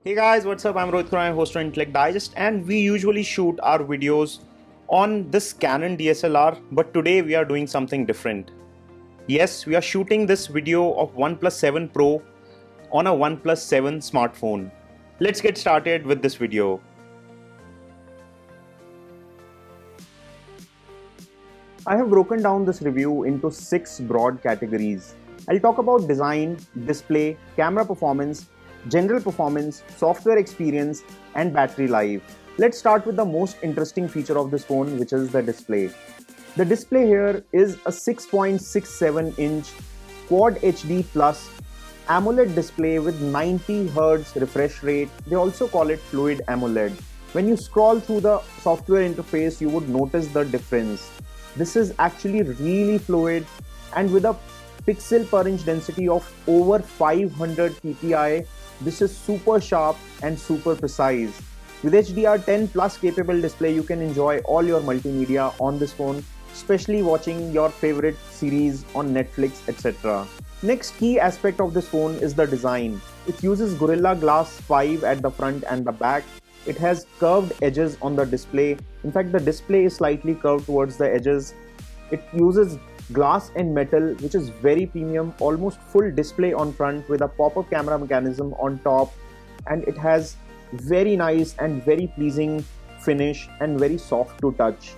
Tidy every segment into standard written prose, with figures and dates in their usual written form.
Hey guys, what's up? I'm Rohit Khurana, host of Intellect Digest, and we usually shoot our videos on this Canon DSLR, but today we are doing something different. Yes, we are shooting this video of OnePlus 7 Pro on a OnePlus 7 smartphone. Let's get started with this video. I have broken down this review into 6 broad categories. I'll talk about design, display, camera performance, general performance, software experience, and battery life. Let's start with the most interesting feature of this phone, which is the display. The display here is a 6.67-inch Quad HD Plus AMOLED display with 90 Hz refresh rate. They also call it Fluid AMOLED. When you scroll through the software interface, you would notice the difference. This is actually really fluid, and with a pixel per inch density of over 500 ppi, this is super sharp and super precise. With HDR10 plus capable display, you can enjoy all your multimedia on this phone, especially watching your favorite series on Netflix, etc. Next key aspect of this phone is the design. It uses Gorilla Glass 5 at the front and the back. It has curved edges on the display. In fact, the display is slightly curved towards the edges. It uses glass and metal, which is very premium, almost full display on front with a pop-up camera mechanism on top, and it has very nice and very pleasing finish and very soft to touch.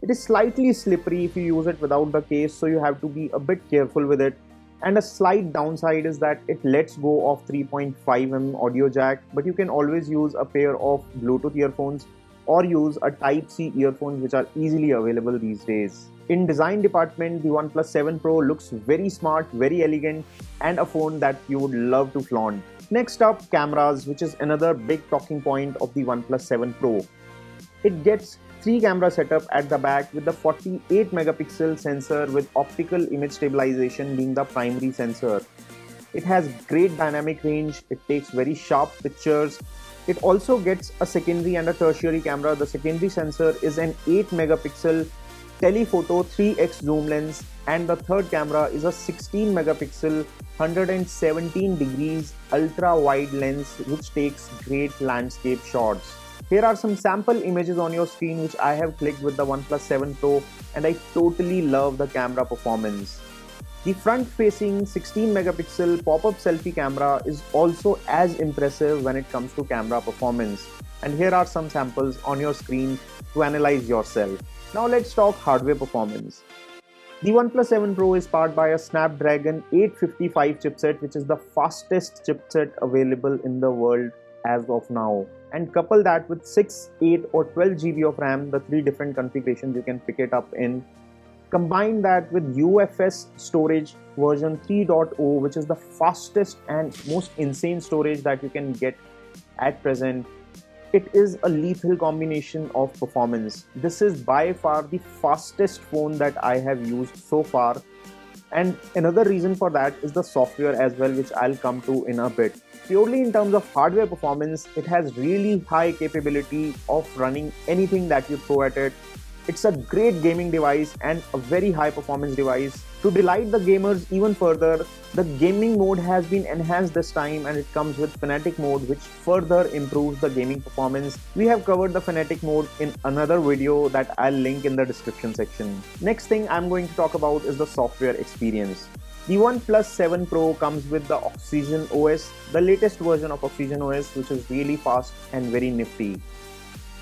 It is slightly slippery if you use it without the case, so you have to be a bit careful with it. And a slight downside is that it lets go of 3.5mm audio jack, but you can always use a pair of Bluetooth earphones or use a Type-C earphones, which are easily available these days. In design department, the OnePlus 7 Pro looks very smart, very elegant, and a phone that you would love to flaunt. Next up, cameras, which is another big talking point of the OnePlus 7 Pro. It gets 3 camera setup at the back with the 48 megapixel sensor with optical image stabilization being the primary sensor. It has great dynamic range, it takes very sharp pictures. It also gets a secondary and a tertiary camera. The secondary sensor is an 8 megapixel telephoto 3x zoom lens, and the third camera is a 16 megapixel 117 degrees ultra wide lens which takes great landscape shots. Here are some sample images on your screen which I have clicked with the OnePlus 7 Pro, and I totally love the camera performance. The front-facing 16 megapixel pop-up selfie camera is also as impressive when it comes to camera performance. And here are some samples on your screen to analyze yourself. Now let's talk hardware performance. The OnePlus 7 Pro is powered by a Snapdragon 855 chipset, which is the fastest chipset available in the world as of now. And couple that with 6, 8 or 12 GB of RAM, the 3 different configurations you can pick it up in. Combine that with UFS storage version 3.0, which is the fastest and most insane storage that you can get at present. It is a lethal combination of performance. This is by far the fastest phone that I have used so far. And another reason for that is the software as well, which I'll come to in a bit. Purely in terms of hardware performance, it has really high capability of running anything that you throw at it. It's a great gaming device and a very high performance device. To delight the gamers even further, the gaming mode has been enhanced this time, and it comes with Fanatic mode, which further improves the gaming performance. We have covered the Fanatic mode in another video that I'll link in the description section. Next thing I'm going to talk about is the software experience. The OnePlus 7 Pro comes with the Oxygen OS, the latest version of Oxygen OS, which is really fast and very nifty.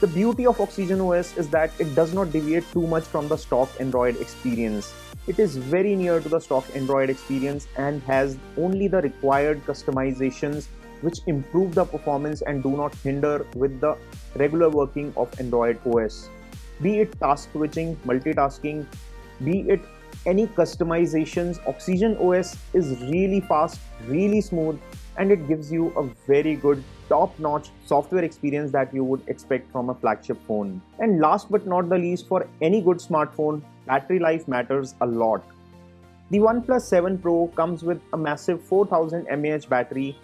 The beauty of Oxygen OS is that it does not deviate too much from the stock Android experience. It is very near to the stock Android experience and has only the required customizations which improve the performance and do not hinder with the regular working of Android OS. Be it task switching, multitasking, be it any customizations, Oxygen OS is really fast, really smooth, and it gives you a very good top-notch software experience that you would expect from a flagship phone. And last but not the least, for any good smartphone, battery life matters a lot. The OnePlus 7 Pro comes with a massive 4000 mAh battery,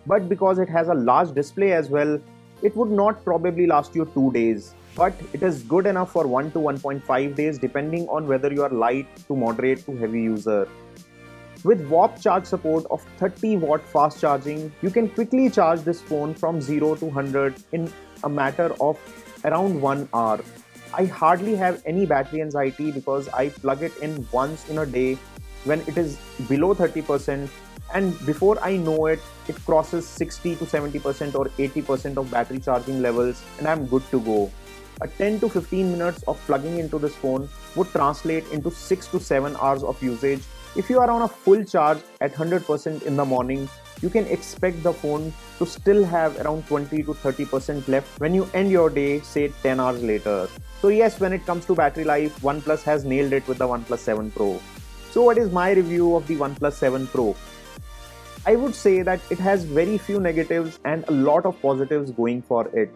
but because it has a large display as well, it would not probably last you 2 days. But it is good enough for 1 to 1.5 days depending on whether you are light to moderate to heavy user. With warp charge support of 30-watt fast charging, you can quickly charge this phone from 0 to 100 in a matter of around 1 hour. I hardly have any battery anxiety because I plug it in once in a day when it is below 30%, and before I know it, it crosses 60 to 70% or 80% of battery charging levels, and I'm good to go. A 10 to 15 minutes of plugging into this phone would translate into 6 to 7 hours of usage. If you are on a full charge at 100% in the morning, you can expect the phone to still have around 20 to 30% left when you end your day, say 10 hours later. So yes, when it comes to battery life, OnePlus has nailed it with the OnePlus 7 Pro. So what is my review of the OnePlus 7 Pro? I would say that it has very few negatives and a lot of positives going for it.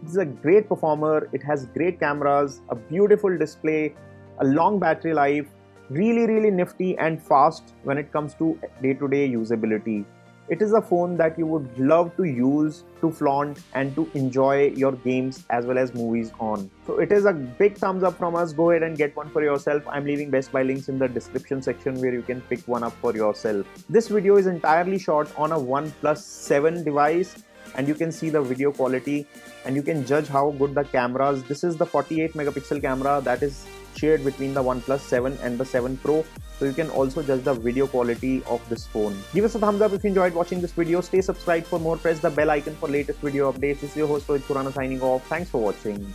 This is a great performer, it has great cameras, a beautiful display, a long battery life, really nifty and fast when it comes to day-to-day usability. It is a phone that you would love to use, to flaunt and to enjoy your games as well as movies on. So it is a big thumbs up from us. Go ahead and get one for yourself. I'm leaving Best Buy links in the description section where you can pick one up for yourself. This video is entirely shot on a OnePlus 7 device, and you can see the video quality and you can judge how good the cameras. This is the 48 megapixel camera that is shared between the OnePlus 7 and the 7 Pro. So you can also judge the video quality of this phone. Give us a thumbs up if you enjoyed watching this video. Stay subscribed for more. Press the bell icon for latest video updates. This is your host Rohit Khurana signing off. Thanks for watching.